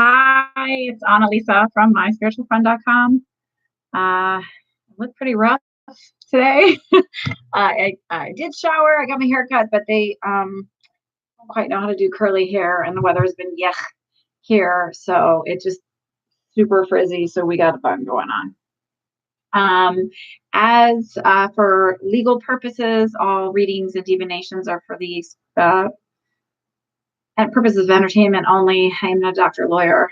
Hi, it's Annalisa from myspiritualfriend.com. I look pretty rough today. I did shower, I got my hair cut, but they don't quite know how to do curly hair, and the weather has been yuck here, so it's just super frizzy. So we got a bun going on. Um, as for legal purposes, all readings and divinations are for these and purposes of entertainment only. I'm not a doctor, lawyer,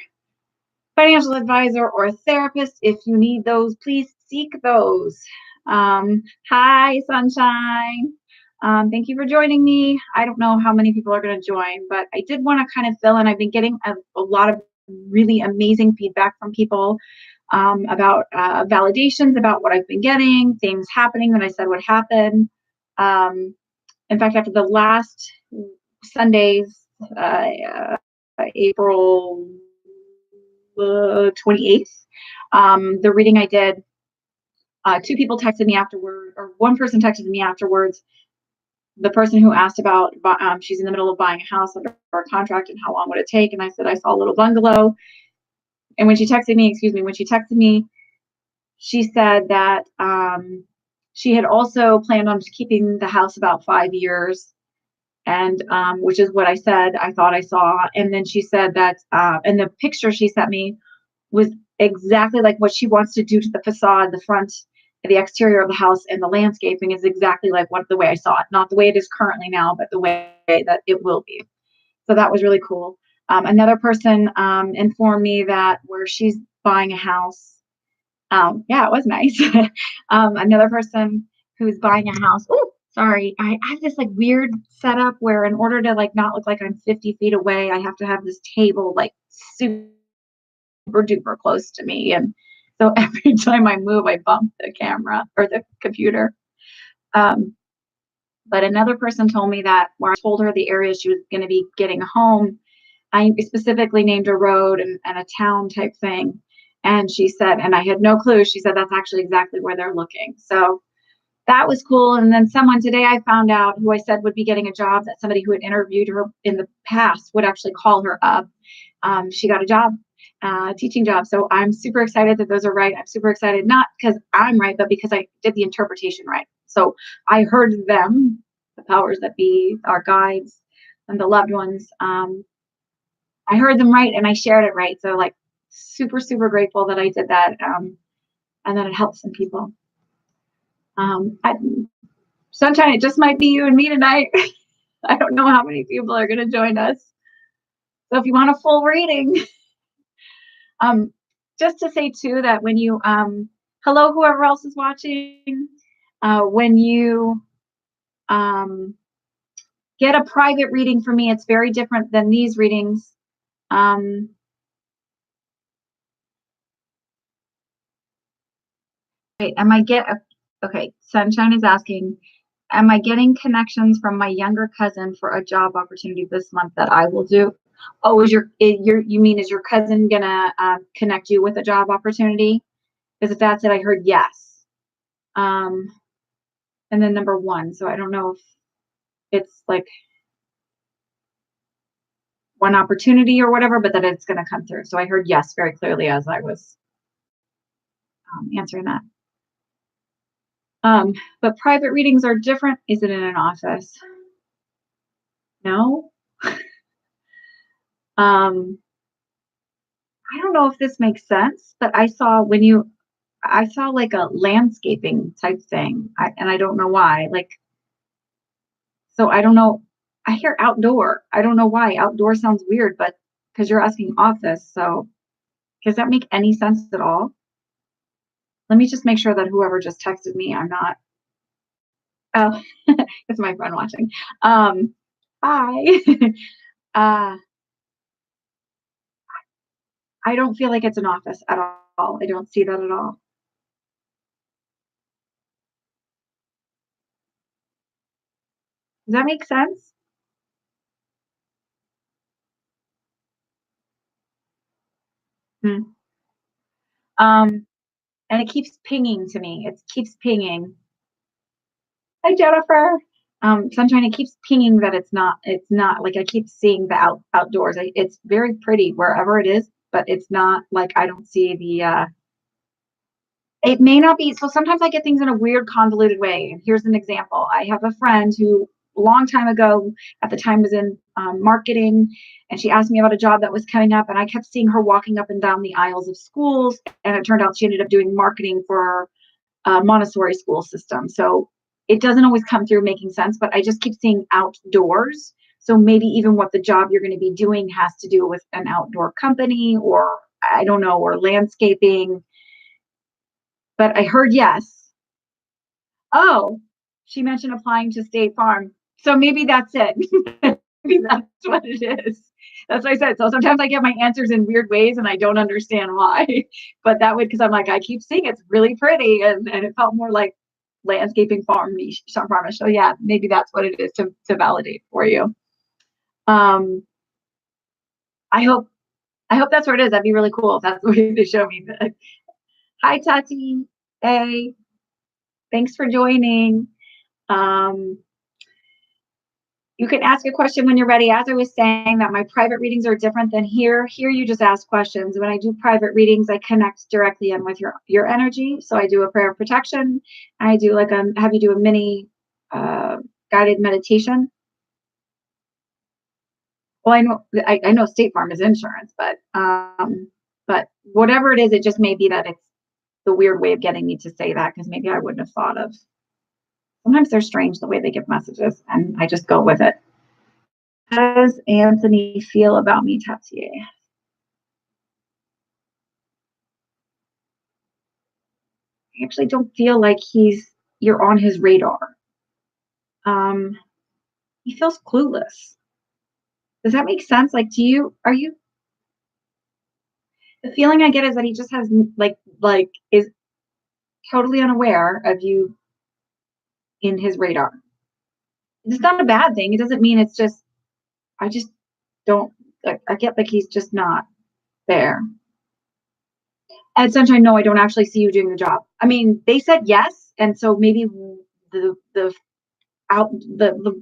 financial advisor, or a therapist. If you need those, please seek those. Hi, Sunshine. Thank you for joining me. I don't know how many people are going to join, but I did want to kind of fill in. I've been getting a lot of really amazing feedback from people about validations about what I've been getting, things happening that I said would happen. Um, in fact, after the last Sunday's April 28th. The reading I did, two people texted me afterward, or one person texted me afterwards. The person who asked about, she's in the middle of buying a house under a contract and how long would it take? And I said, I saw a little bungalow. And when she texted me, she said that she had also planned on keeping the house about 5 years, and which is what I said I thought I saw. And then she said that, and the picture she sent me was exactly like what she wants to do to the facade, the front, the exterior of the house, and the landscaping is exactly like what the way I saw it, not the way it is currently now, but the way that it will be. So that was really cool. Another person informed me that where she's buying a house. Yeah, it was nice. Another person who's buying a house. Oh, sorry. I have this like weird setup where in order to like not look like I'm 50 feet away, I have to have this table like super duper close to me. And so every time I move, I bump the camera or the computer. Um, but another person told me that where I told her the area she was going to be getting a home, I specifically named a road and a town type thing. And she said, and I had no clue. She said, that's actually exactly where they're looking. So that was cool. And then someone today I found out who I said would be getting a job, that somebody who had interviewed her in the past would actually call her up. She got a job, teaching job. So I'm super excited that those are right. I'm super excited, not because I'm right, but because I did the interpretation right. So I heard them, the powers that be, our guides, and the loved ones. I heard them right and I shared it right. So like super, super grateful that I did that. And that it helped some people. I, Sunshine, it just might be you and me tonight. I don't know how many people are going to join us. So if you want a full reading, um, just to say too that when you, hello, whoever else is watching, when you um, get a private reading from me, it's very different than these readings. Um, wait, okay, Sunshine is asking, am I getting connections from my younger cousin for a job opportunity this month that I will do? Oh, is your cousin gonna connect you with a job opportunity? Because if that's it, I heard yes. Um, and then number one. So I don't know if it's like one opportunity or whatever, but that it's gonna come through. So I heard yes very clearly as I was answering that. But private readings are different. Is it in an office? No. Um, I don't know if this makes sense, but I saw like a landscaping type thing, and I don't know why. Like, so I don't know. I hear outdoor. I don't know why. Outdoor sounds weird, but because you're asking office, so does that make any sense at all? Let me just make sure that whoever just texted me, I'm not. Oh, it's my friend watching. Hi. uh, I don't feel like it's an office at all. I don't see that at all. Does that make sense? Hmm. Um, and it keeps pinging to me. It keeps pinging. Hi, Jennifer. Sunshine, it keeps pinging that it's not like I keep seeing the outdoors. It's very pretty wherever it is, but it's not like I don't see it may not be. So sometimes I get things in a weird, convoluted way. And here's an example. I have a friend who, a long time ago, at the time was in marketing, and she asked me about a job that was coming up, and I kept seeing her walking up and down the aisles of schools, and it turned out she ended up doing marketing for a Montessori school system. So it doesn't always come through making sense, but I just keep seeing outdoors. So maybe even what the job you're going to be doing has to do with an outdoor company, or I don't know, or landscaping. But I heard yes. Oh, she mentioned applying to State Farm. So maybe that's it. Maybe that's what it is. That's what I said. So sometimes I get my answers in weird ways and I don't understand why. But that would, because I'm like, I keep seeing it's really pretty, and it felt more like landscaping farm niche, some farmish. So yeah, maybe that's what it is to validate for you. Um, I hope I hope that's where it is. That'd be really cool if that's what they show me. Hi Tati. Hey, thanks for joining. Um, You can ask a question when you're ready. As I was saying, that my private readings are different than here. Here you just ask questions. When I do private readings, I connect directly in with your energy. So I do a prayer of protection. I do like have you do a mini uh, guided meditation. Well, I know State Farm is insurance, but whatever it is, it just may be that it's the weird way of getting me to say that, because maybe I wouldn't have thought of. Sometimes they're strange the way they give messages, and I just go with it. How does Anthony feel about me, Tatsier? I actually don't feel like you're on his radar. Um, he feels clueless. Does that make sense? Like, are you, the feeling I get is that he just has is totally unaware of you in his radar. It's not a bad thing. It doesn't mean it's just, I just don't, I get like he's just not there. At Sunshine, no, I don't actually see you doing the job. I mean, they said yes, and so maybe the the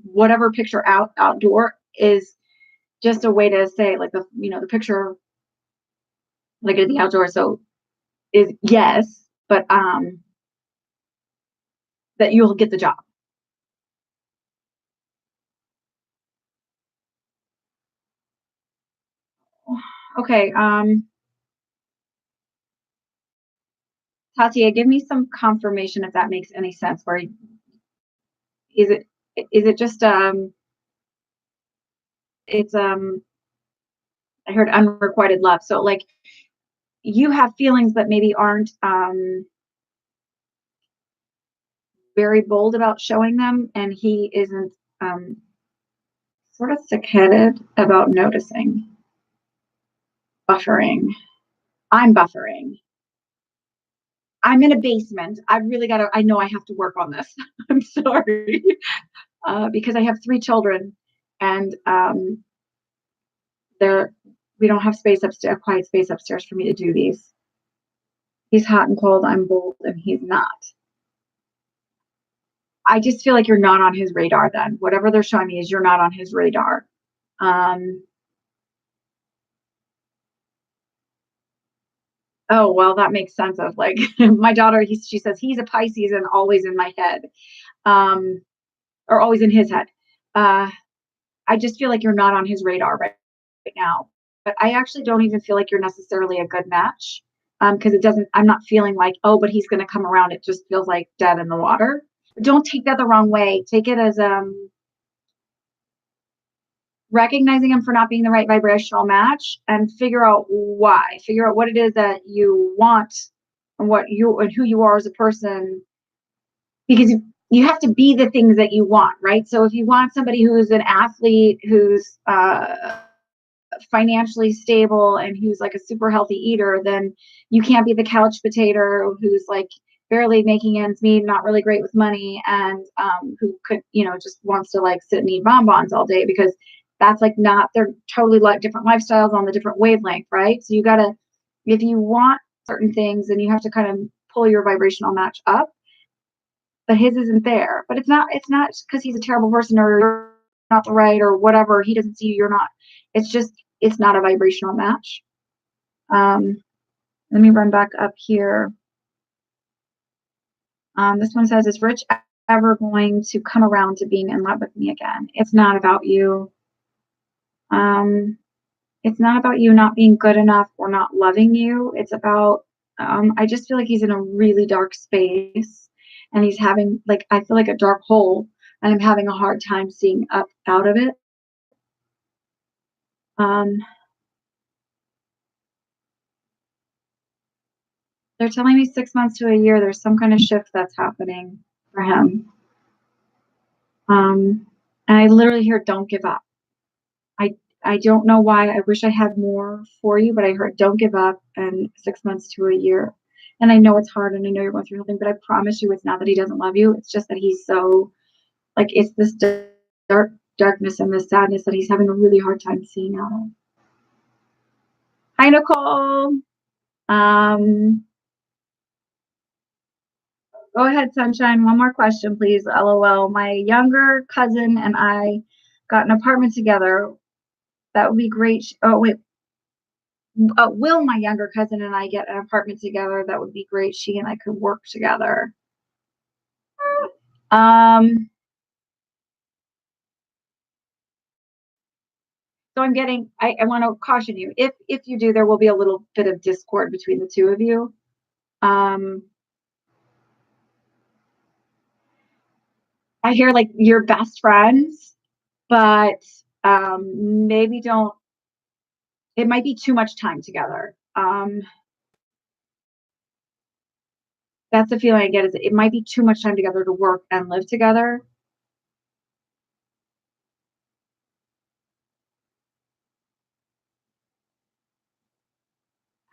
whatever picture outdoor is just a way to say, like, the picture like at the outdoor, so is yes, but that you'll get the job. Okay, Tatia, give me some confirmation if that makes any sense. Where is it? Is it just it's I heard unrequited love. So like you have feelings but maybe aren't very bold about showing them, and he isn't sort of thick-headed about noticing. Buffering. I'm buffering. I'm in a basement. I know I have to work on this. I'm sorry. Because I have 3 children, and there we don't have space upstairs, a quiet space upstairs for me to do these. He's hot and cold, I'm bold, and he's not. I just feel like you're not on his radar then. Whatever they're showing me is you're not on his radar. Um, oh, well, that makes sense of like my daughter, she says he's a Pisces and always in my head. Um, or always in his head. Uh, I just feel like you're not on his radar right now. But I actually don't even feel like you're necessarily a good match, because it doesn't. I'm not feeling like, oh, but he's going to come around. It just feels like dead in the water. Don't take that the wrong way. Take it as recognizing him for not being the right vibrational match, and figure out why. Figure out what it is that you want, and who you are as a person, because you have to be the things that you want, right? So if you want somebody who's an athlete, who's financially stable, and who's like a super healthy eater, then you can't be the couch potato who's like barely making ends meet, not really great with money, and who could, just wants to like sit and eat bonbons all day, because that's like not, they're totally like different lifestyles on the different wavelength, right? So you gotta, if you want certain things, then you have to kind of pull your vibrational match up. but his isn't there. But it's not because he's a terrible person or you're not the right or whatever. He doesn't see you, you're not. It's just it's not a vibrational match. Um, Let me run back up here. This one says, is Rich ever going to come around to being in love with me again? It's not about you. It's not about you not being good enough or not loving you. It's about, I just feel like he's in a really dark space and he's having, like, I feel like a dark hole and I'm having a hard time seeing up out of it. They're telling me 6 months to a year, there's some kind of shift that's happening for him. And I literally hear, don't give up. I don't know why. I wish I had more for you, but I heard don't give up and 6 months to a year. And I know it's hard and I know you're going through something, but I promise you it's not that he doesn't love you. It's just that he's so, like, it's this darkness and this sadness that he's having a really hard time seeing out of. Hi, Nicole. Go ahead, Sunshine. One more question, please. LOL. My younger cousin and I got an apartment together. That would be great. Oh, wait. Will my younger cousin and I get an apartment together? That would be great. She and I could work together. So I'm getting, I want to caution you. If you do, there will be a little bit of discord between the two of you. I hear like you're best friends, but maybe don't, it might be too much time together. That's the feeling I get, is it might be too much time together to work and live together.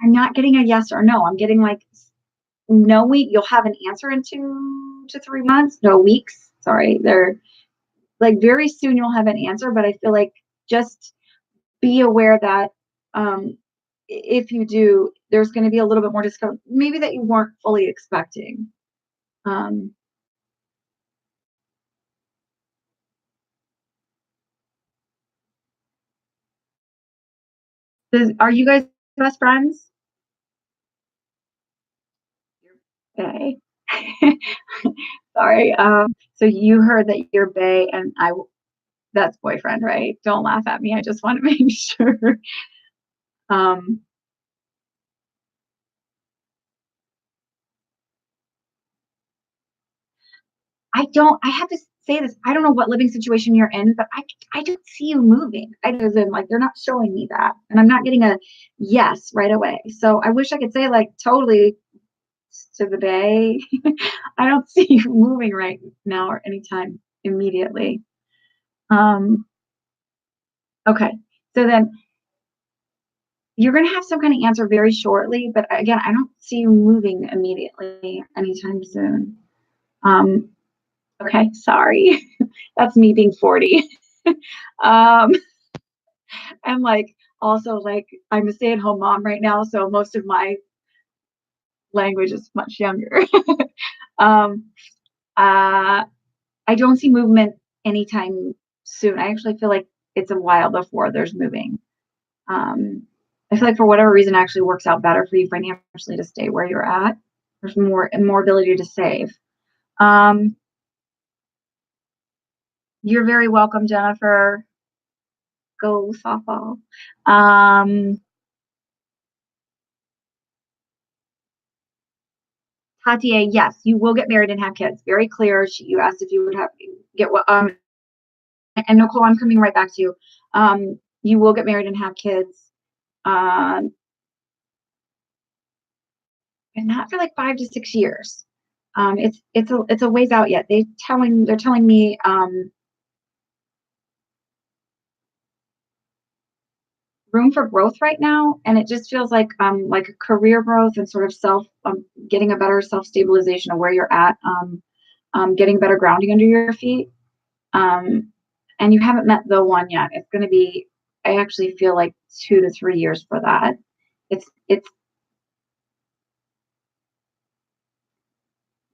I'm not getting a yes or no. I'm getting like, no week, you'll have an answer in 2 to 3 months. No weeks. Sorry. They're like very soon you'll have an answer, but I feel like just be aware that if you do, there's going to be a little bit more discomfort, maybe that you weren't fully expecting. Are you guys best friends? Bae. Sorry. So you heard that you're bae and that's boyfriend, right? Don't laugh at me. I just want to make sure. I have to say this. I don't know what living situation you're in, but I don't see you moving. Like, they're not showing me that. And I'm not getting a yes right away. So I wish I could say like totally to the bay. I don't see you moving right now or anytime immediately. Okay. So then you're going to have some kind of answer very shortly, but again, I don't see you moving immediately anytime soon. Okay, sorry. That's me being 40. I'm like, also like, I'm a stay-at-home mom right now, so most of my language is much younger. I don't see movement anytime soon. I actually feel like it's a while before there's moving. I feel like for whatever reason, it actually works out better for you financially to stay where you're at. There's more ability to save. You're very welcome, Jennifer. Go softball. Tatia, yes, you will get married and have kids. Very clear. You asked if you would get what. And Nicole, I'm coming right back to you. You will get married and have kids. And not for like 5 to 6 years. It's a ways out yet. They're telling me room for growth right now, and it just feels like a career growth and sort of self getting a better self stabilization of where you're at, getting better grounding under your feet. And you haven't met the one yet. It's going to be, I actually feel like 2 to 3 years for that. It's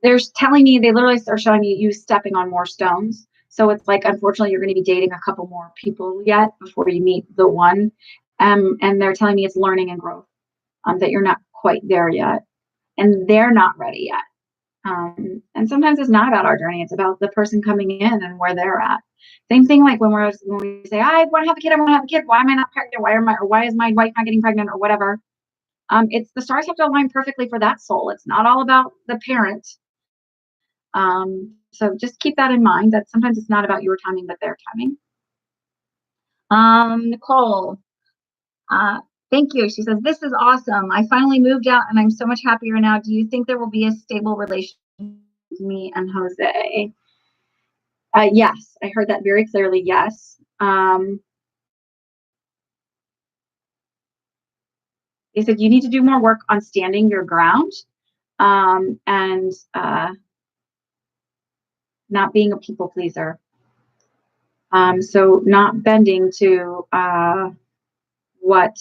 they're telling me, they literally are showing me you stepping on more stones. So it's like, unfortunately, you're going to be dating a couple more people yet before you meet the one. And they're telling me it's learning and growth, that you're not quite there yet, and they're not ready yet. And sometimes it's not about our journey; it's about the person coming in and where they're at. Same thing, like when we say, "I want to have a kid, I want to have a kid. Why am I not pregnant? Why is my wife not getting pregnant, or whatever?" It's the stars have to align perfectly for that soul. It's not all about the parent. So just keep that in mind, that sometimes it's not about your timing, but their timing. Nicole, uh, thank you. She says, "This is awesome. I finally moved out and I'm so much happier now. Do you think there will be a stable relationship with me and Jose?" Yes, I heard that very clearly. Yes. They said you need to do more work on standing your ground, and not being a people pleaser. So not bending to what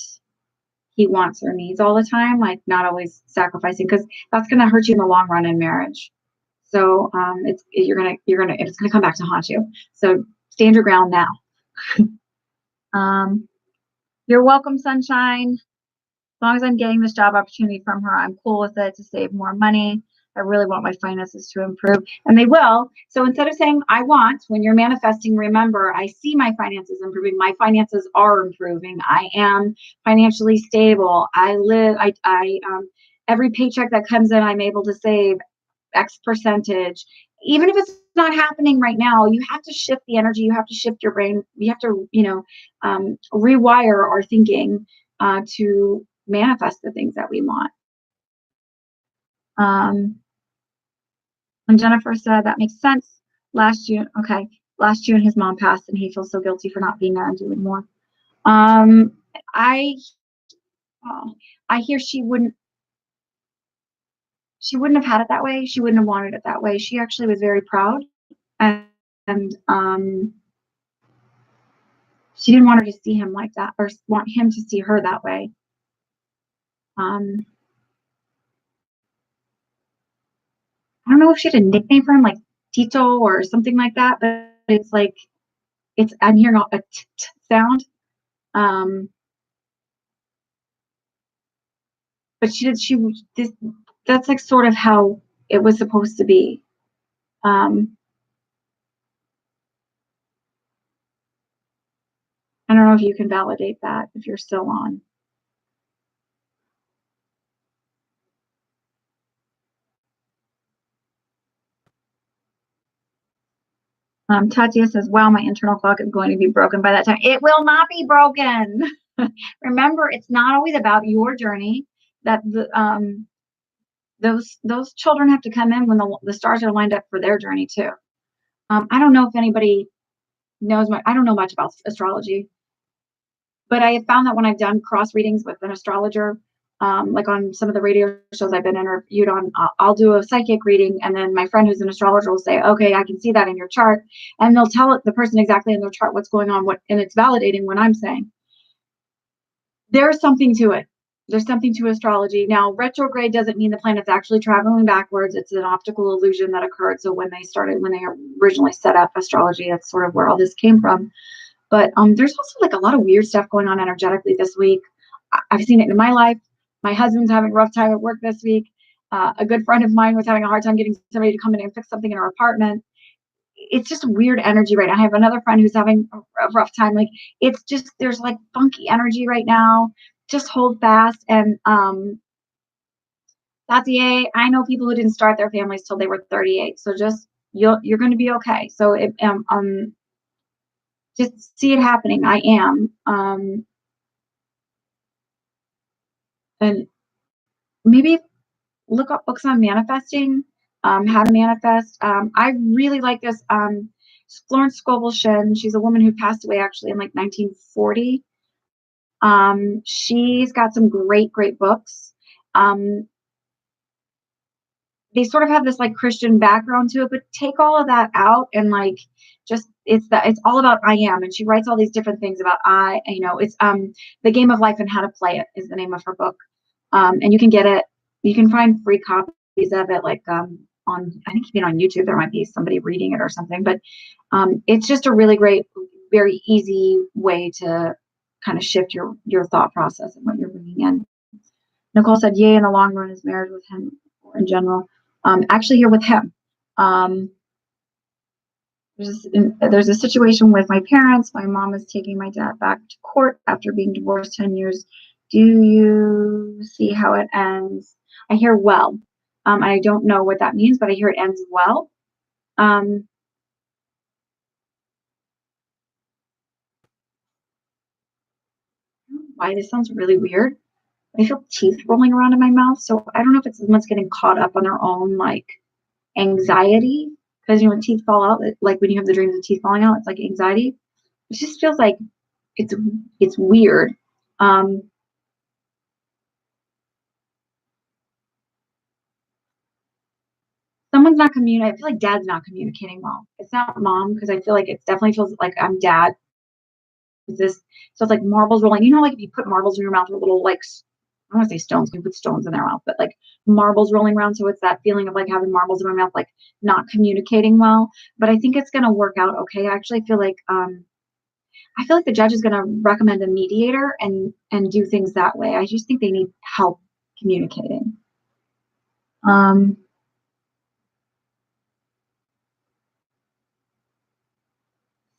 he wants or needs all the time, like not always sacrificing, because that's going to hurt you in the long run in marriage. So it's gonna come back to haunt you. So stand your ground now. You're welcome, sunshine. As long as I'm getting this job opportunity from her, I'm cool with it to save more money. I really want my finances to improve, and they will. So instead of saying I want, when you're manifesting, remember, I see my finances improving. My finances are improving. I am financially stable. Every paycheck that comes in, I'm able to save X percentage. Even if it's not happening right now, you have to shift the energy. You have to shift your brain. You have to, rewire our thinking to manifest the things that we want. And Jennifer said that makes sense. Last June, his mom passed, and he feels so guilty for not being there and doing more. I hear she wouldn't have had it that way. She wouldn't have wanted it that way. She actually was very proud, and she didn't want her to see him like that, or want him to see her that way. I don't know if she had a nickname for him, like Tito or something like that, but it's like, I'm hearing a t sound. But that's like sort of how it was supposed to be. I don't know if you can validate that, if you're still on. Tatia says, "Wow, my internal clock is going to be broken by that time." It will not be broken. Remember, it's not always about your journey. That those children have to come in when the stars are lined up for their journey too. I don't know if anybody knows I don't know much about astrology, but I have found that when I've done cross readings with an astrologer, like on some of the radio shows I've been interviewed on, I'll do a psychic reading, and then my friend who's an astrologer will say, "Okay, I can see that in your chart," and they'll tell the person exactly in their chart what's going on, and it's validating what I'm saying. There's something to it. There's something to astrology. Now, retrograde doesn't mean the planet's actually traveling backwards. It's an optical illusion that occurred. So when they originally set up astrology, that's sort of where all this came from. But there's also like a lot of weird stuff going on energetically this week. I've seen it in my life. My husband's having a rough time at work this week. A good friend of mine was having a hard time getting somebody to come in and fix something in her apartment. It's just weird energy right now. I have another friend who's having a rough time. Like, it's just, there's like funky energy right now. Just hold fast. And that's I know people who didn't start their families till they were 38. So just, you're going to be okay. So just see it happening. I am. And maybe look up books on manifesting, how to manifest. I really like this. Florence Scovel Shinn, she's a woman who passed away actually in like 1940. She's got some great books. They sort of have this like Christian background to it, but take all of that out and like it's all about I am. And she writes all these different things about it's The Game of Life and How to Play It is the name of her book. And you can get it. You can find free copies of it like I think even on YouTube, there might be somebody reading it or something, but it's just a really great, very easy way to kind of shift your thought process and what you're bringing in. Nicole said, yay, in the long run is marriage with him or in general. Actually here with him. There's a situation with my parents. My mom is taking my dad back to court after being divorced 10 years. Do you see how it ends? I hear well. I don't know what that means, but I hear it ends well. Why this sounds really weird. I feel teeth rolling around in my mouth. So I don't know if it's someone's getting caught up on their own like anxiety. Because when teeth fall out, like when you have the dreams of teeth falling out, it's like anxiety. It just feels like it's weird. Someone's not communicating. I feel like dad's not communicating well. It's not mom, because I feel like it definitely feels like I'm dad. So it's like marbles rolling. Like if you put marbles in your mouth, or little like, I don't want to say stones, you put stones in their mouth, but like marbles rolling around. So it's that feeling of like having marbles in my mouth, like not communicating well. But I think it's gonna work out okay. I actually feel like the judge is gonna recommend a mediator and do things that way. I just think they need help communicating.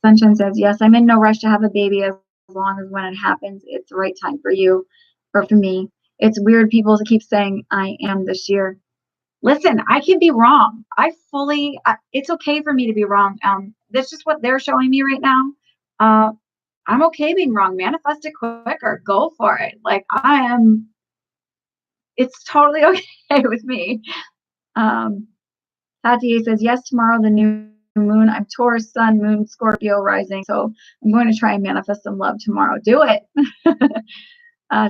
Sunshine says, yes, I'm in no rush to have a baby as long as when it happens, it's the right time for you or for me. It's weird people keep saying I am this year. Listen, I can be wrong. It's okay for me to be wrong. That's just what they're showing me right now. I'm okay being wrong. Manifest it quicker. Go for it. Like it's totally okay with me. Tati says, yes, tomorrow, the new moon. I'm Taurus, sun, moon, Scorpio rising. So I'm going to try and manifest some love tomorrow. Do it.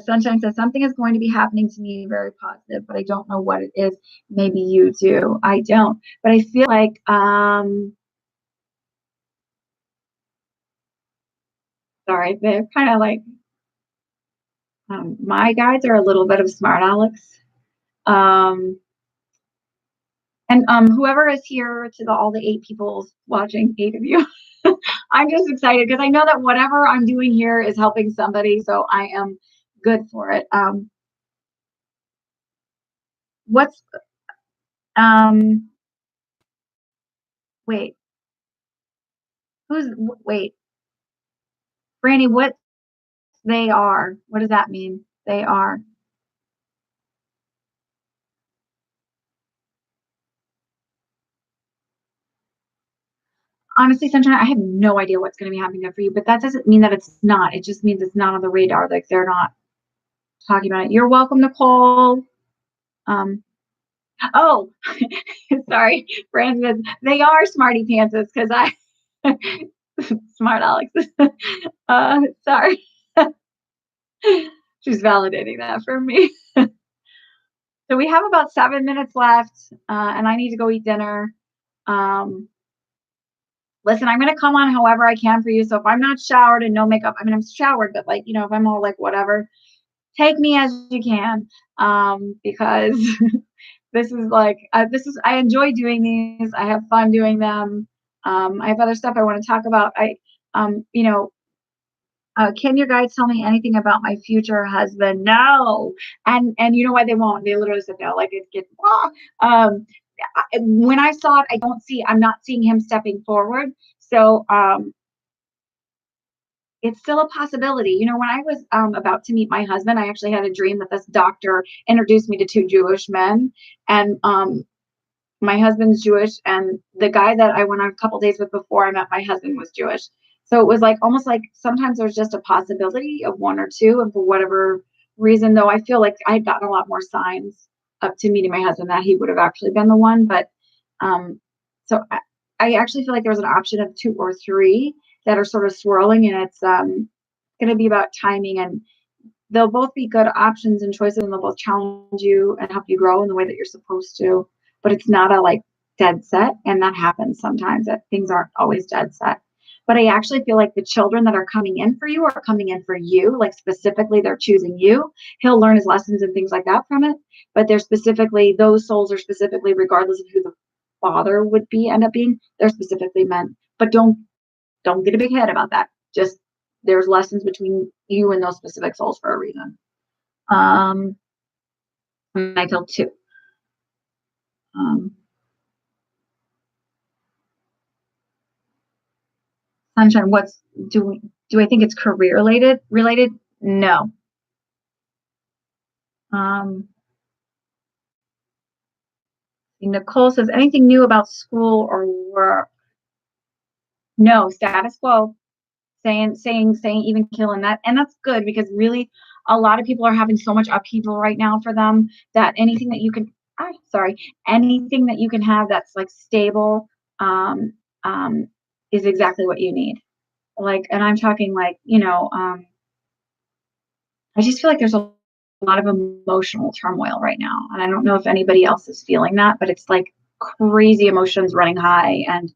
Sunshine says, something is going to be happening to me very positive, but I don't know what it is. Maybe you do. I don't. But I feel like, sorry, they're kind of like, my guides are a little bit of smart Alex. And whoever is here, to all the 8 people watching, 8 of you, I'm just excited because I know that whatever I'm doing here is helping somebody, so I am good for it. Wait, wait, Franny, what they are? What does that mean? They are. Honestly, Sunshine, I have no idea what's going to be happening there for you, but that doesn't mean that it's not. It just means it's not on the radar. Like they're not talking about it. You're welcome, Nicole. Oh, sorry, Brandon. They are smarty pantses because I smart Alex. Sorry. She's validating that for me. So we have about 7 minutes left, and I need to go eat dinner. Listen, I'm going to come on however I can for you. So if I'm not showered and no makeup, I mean, I'm showered, but like, if I'm all like, whatever, take me as you can. Because this is like, I enjoy doing these. I have fun doing them. I have other stuff I want to talk about. Can your guides tell me anything about my future husband? No. And you know why they won't? They literally said no, like it gets, when I saw it, I'm not seeing him stepping forward. So, it's still a possibility. When I was about to meet my husband, I actually had a dream that this doctor introduced me to 2 Jewish men, and my husband's Jewish, and the guy that I went on a couple days with before I met my husband was Jewish. So it was like almost like sometimes there's just a possibility of 1 or 2, and for whatever reason, though, I feel like I had gotten a lot more signs up to meeting my husband that he would have actually been the one. But so I actually feel like there's an option of 2 or 3 that are sort of swirling, and it's going to be about timing, and they'll both be good options and choices, and they'll both challenge you and help you grow in the way that you're supposed to. But it's not a like dead set, and that happens sometimes, that things aren't always dead set. But I actually feel like the children that are coming in for you are coming in for you, like specifically they're choosing you. He'll learn his lessons and things like that from it, but they're specifically, those souls are specifically, regardless of who the father would be end up being. They're specifically meant, but don't get a big head about that. Just there's lessons between you and those specific souls for a reason. And I feel two. Um, Sunshine, do I think it's career related? No. Nicole says, anything new about school or work? No, status quo. Saying even killing that. And that's good because really a lot of people are having so much upheaval right now for them that anything that you can anything that you can have that's like stable is exactly what you need. Like, and I'm talking like, I just feel like there's a lot of emotional turmoil right now. And I don't know if anybody else is feeling that, but it's like crazy emotions running high and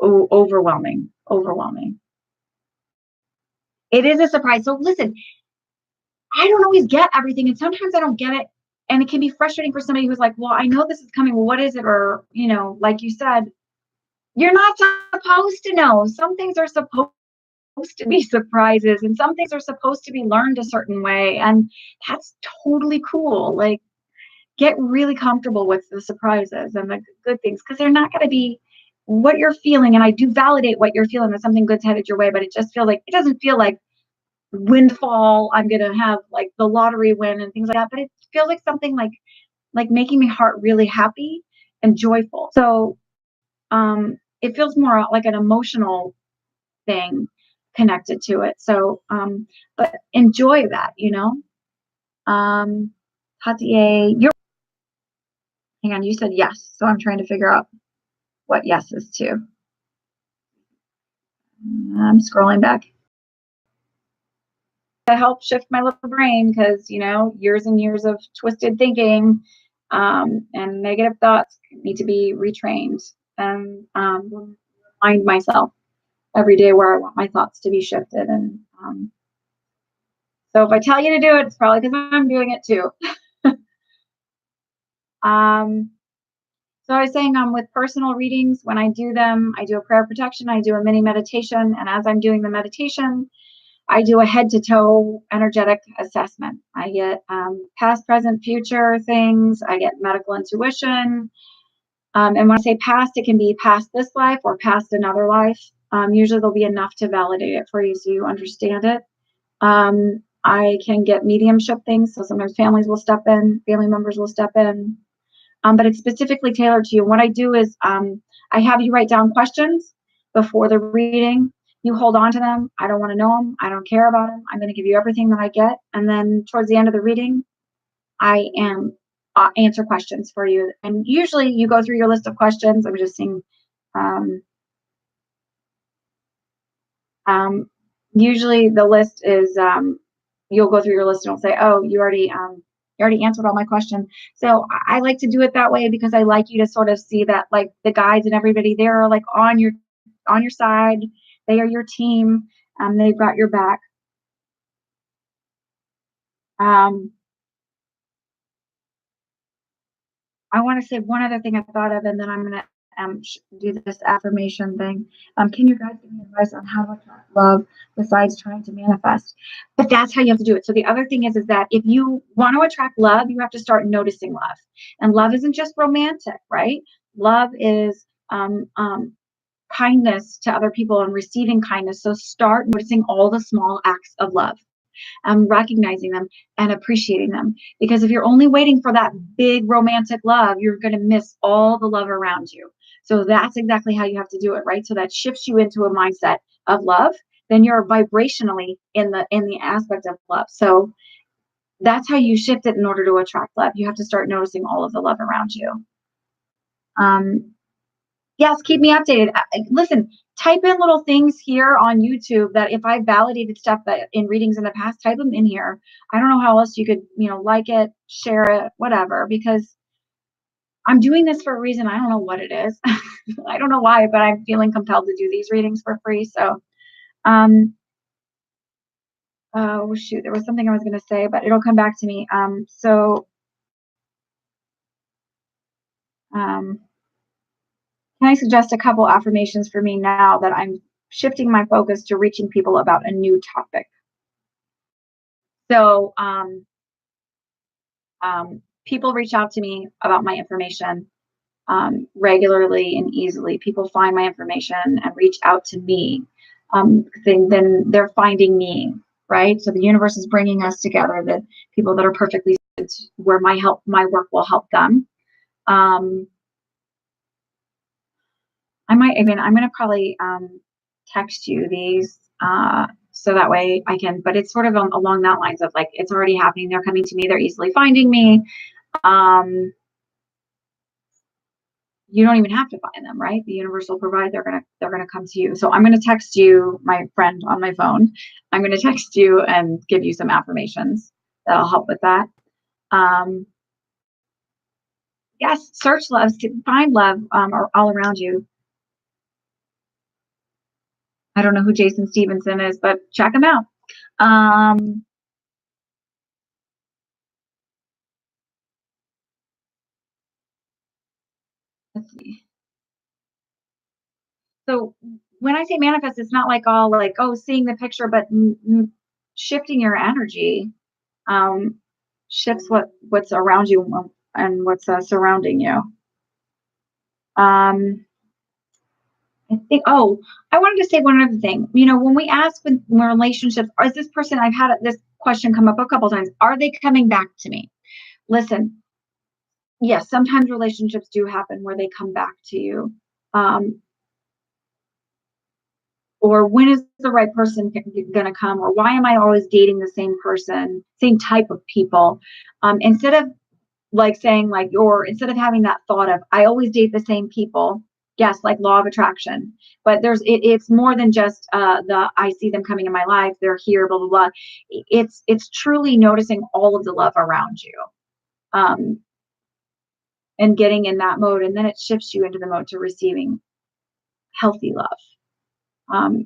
overwhelming. It is a surprise. So listen, I don't always get everything. And sometimes I don't get it. And it can be frustrating for somebody who's like, well, I know this is coming. Well, what is it? Or, like you said, you're not supposed to know. Some things are supposed to be surprises and some things are supposed to be learned a certain way. And that's totally cool. Like, get really comfortable with the surprises and the good things because they're not going to be what you're feeling. And I do validate what you're feeling that something good's headed your way, but it doesn't feel like windfall. I'm going to have like the lottery win and things like that. But it feels like something like making my heart really happy and joyful. So it feels more like an emotional thing connected to it. So, but enjoy that, Hatier, hang on, you said yes. So I'm trying to figure out what yes is to. I'm scrolling back. To help shift my little brain because, years and years of twisted thinking and negative thoughts need to be retrained and remind myself every day where I want my thoughts to be shifted. And so if I tell you to do it, it's probably because I'm doing it too. So I was saying with personal readings, when I do them, I do a prayer of protection, I do a mini meditation, and as I'm doing the meditation, I do a head to toe energetic assessment. I get past, present, future things. I get medical intuition. And when I say past, it can be past this life or past another life. Usually there'll be enough to validate it for you so you understand it. I can get mediumship things. So sometimes family members will step in. But it's specifically tailored to you. What I do is I have you write down questions before the reading. You hold on to them. I don't want to know them. I don't care about them. I'm going to give you everything that I get. And then towards the end of the reading, I am answer questions for you. And usually you go through your list of questions. I'm just seeing. Usually the list is you'll go through your list and it'll say, oh, you already answered all my questions. So I like to do it that way because I like you to sort of see that like the guides and everybody there are like on your side. They are your team. They've got your back. I want to say one other thing I thought of, and then I'm going to do this affirmation thing. Can you guys give me advice on how to attract love besides trying to manifest? But that's how you have to do it. So the other thing is that if you want to attract love, you have to start noticing love. And love isn't just romantic, right? Love is kindness to other people and receiving kindness. So start noticing all the small acts of love. Recognizing them and appreciating them. Because if you're only waiting for that big romantic love, you're going to miss all the love around you. So that's exactly how you have to do it, right? So that shifts you into a mindset of love. Then you're vibrationally in the aspect of love. So that's how you shift it in order to attract love. You have to start noticing all of the love around you. Yes, keep me updated. Listen, type in little things here on YouTube that if I validated stuff that in readings in the past, type them in here. I don't know how else you could, like it, share it, whatever, because I'm doing this for a reason. I don't know what it is. I don't know why, but I'm feeling compelled to do these readings for free. So, oh shoot, there was something I was going to say, but it'll come back to me. Can I suggest a couple affirmations for me now that I'm shifting my focus to reaching people about a new topic? So, people reach out to me about my information regularly and easily. People find my information and reach out to me. Then they're finding me, right? So the universe is bringing us together. The people that are perfectly suited where my work will help them. I'm going to probably text you these so that way I can, but it's sort of along that lines of like, it's already happening. They're coming to me. They're easily finding me. You don't even have to find them, right? The universe will provide. They're gonna come to you. So I'm gonna text you, my friend, on my phone. I'm gonna text you and give you some affirmations that'll help with that. Yes, search love, find love all around you. I don't know who Jason Stevenson is, but check him out. Let's see. So when I say manifest, it's not like all like, oh, seeing the picture, but shifting your energy shifts what's around you and what's surrounding you. I think, oh, I wanted to say one other thing. You know, when we ask when relationships, is this person, I've had this question come up a couple times, are they coming back to me? Listen, yes, sometimes relationships do happen where they come back to you. Or when is the right person going to come? Or why am I always dating the same person, same type of people? Instead of like saying like, or instead of having that thought of, I always date the same people. Yes, like law of attraction, but it's more than just I see them coming in my life, they're here, blah blah blah. It's truly noticing all of the love around you, and getting in that mode, and then it shifts you into the mode to receiving healthy love,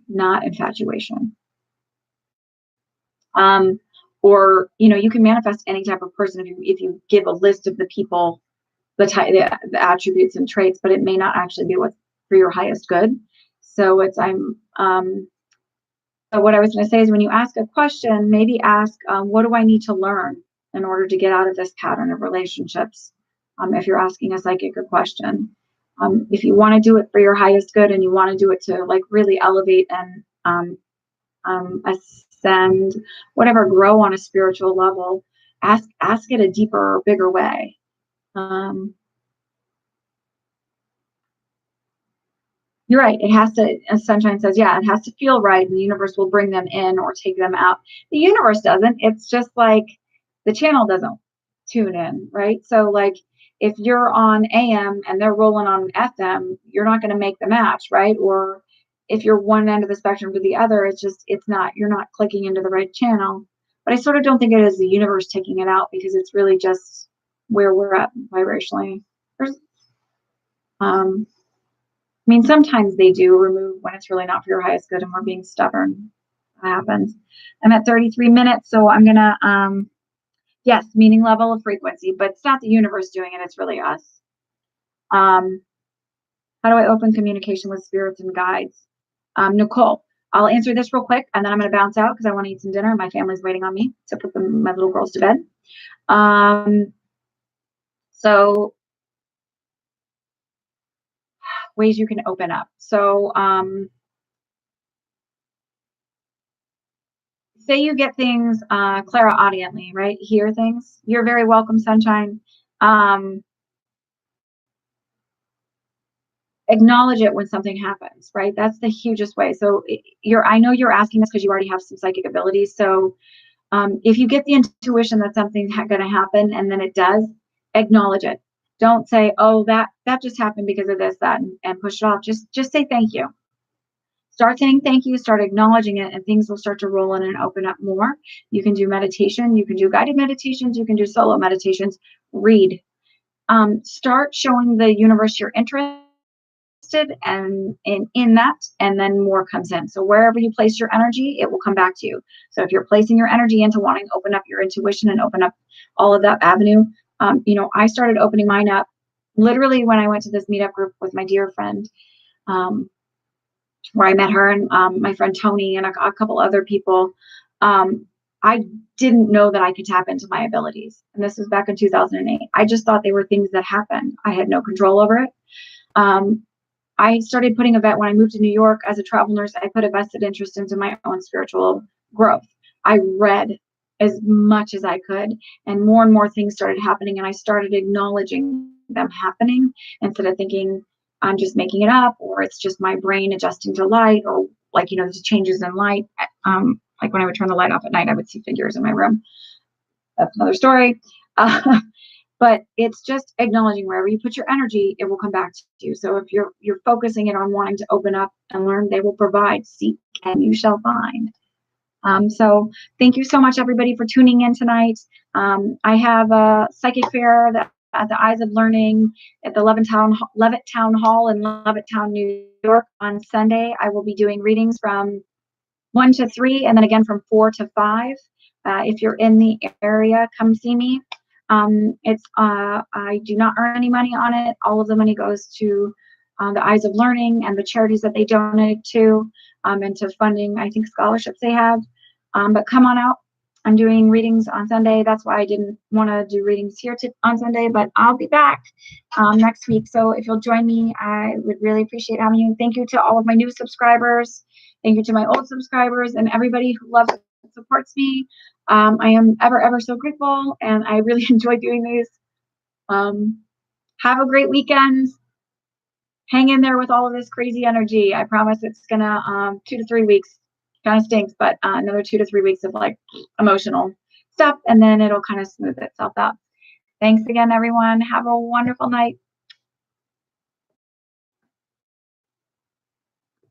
not infatuation. Or you can manifest any type of person if you give a list of the people, the attributes and traits, but it may not actually be what's for your highest good. So what I was going to say is when you ask a question, maybe ask, what do I need to learn in order to get out of this pattern of relationships? If you're asking a psychic a question, if you want to do it for your highest good and you want to do it to like really elevate and ascend, whatever, grow on a spiritual level, ask it a deeper, bigger way. You're right. It has to, as Sunshine says, yeah, it has to feel right, and the universe will bring them in or take them out. The universe doesn't. It's just like the channel doesn't tune in, right? So, like, if you're on AM and they're rolling on FM, you're not going to make the match, right? Or if you're one end of the spectrum to the other, you're not clicking into the right channel. But I sort of don't think it is the universe taking it out, because it's really just where we're at vibrationally. Sometimes they do remove when it's really not for your highest good and we're being stubborn. That happens. I'm at 33 minutes, so I'm gonna, yes, meaning, level of frequency, but it's not the universe doing it, it's really us. How do I open communication with spirits and guides? Nicole, I'll answer this real quick, and then I'm gonna bounce out because I want to eat some dinner. My family's waiting on me to put my little girls to bed. So ways you can open up. So say you get things clairaudiently, right? Hear things. You're very welcome, Sunshine. Acknowledge it when something happens, right? That's the hugest way. So I know you're asking this because you already have some psychic abilities. So if you get the intuition that something's going to happen and then it does, acknowledge it. Don't say, oh, that just happened because of this, that, and push it off. Just say thank you. Start saying thank you, start acknowledging it, and things will start to roll in and open up more. You can do meditation, you can do guided meditations, you can do solo meditations, read. Start showing the universe you're interested and in that, and then more comes in. So wherever you place your energy, it will come back to you. So if you're placing your energy into wanting to open up your intuition and open up all of that avenue, I started opening mine up literally when I went to this meetup group with my dear friend, um, where I met her and my friend Tony and a couple other people, um, I didn't know that I could tap into my abilities. And this was back in 2008. I just thought they were things that happened. I had no control over it. Um, I started putting when I moved to New York as a travel nurse, I put a vested interest into my own spiritual growth. I read as much as I could, and more things started happening, and I started acknowledging them happening instead of thinking I'm just making it up, or it's just my brain adjusting to light, or like, the changes in light. Like when I would turn the light off at night, I would see figures in my room. That's another story. But it's just acknowledging wherever you put your energy, it will come back to you. So if you're focusing it on wanting to open up and learn, they will provide. Seek and you shall find. So thank you so much, everybody, for tuning in tonight. I have a psychic fair at the Eyes of Learning at the Levitt Town Hall in Levittown, New York on Sunday. I will be doing readings from 1 to 3 and then again from 4 to 5. If you're in the area, come see me. I do not earn any money on it. All of the money goes to the Eyes of Learning and the charities that they donate to, and to funding, I think, scholarships they have. But come on out. I'm doing readings on Sunday. That's why I didn't want to do readings here on Sunday, but I'll be back next week. So if you'll join me, I would really appreciate having you. Thank you to all of my new subscribers. Thank you to my old subscribers and everybody who loves and supports me. I am ever so grateful, and I really enjoy doing these. Have a great weekend. Hang in there with all of this crazy energy. I promise it's gonna 2 to 3 weeks. Kind of stinks, but another 2 to 3 weeks of like emotional stuff, and then it'll kind of smooth itself out. Thanks again, everyone. Have a wonderful night.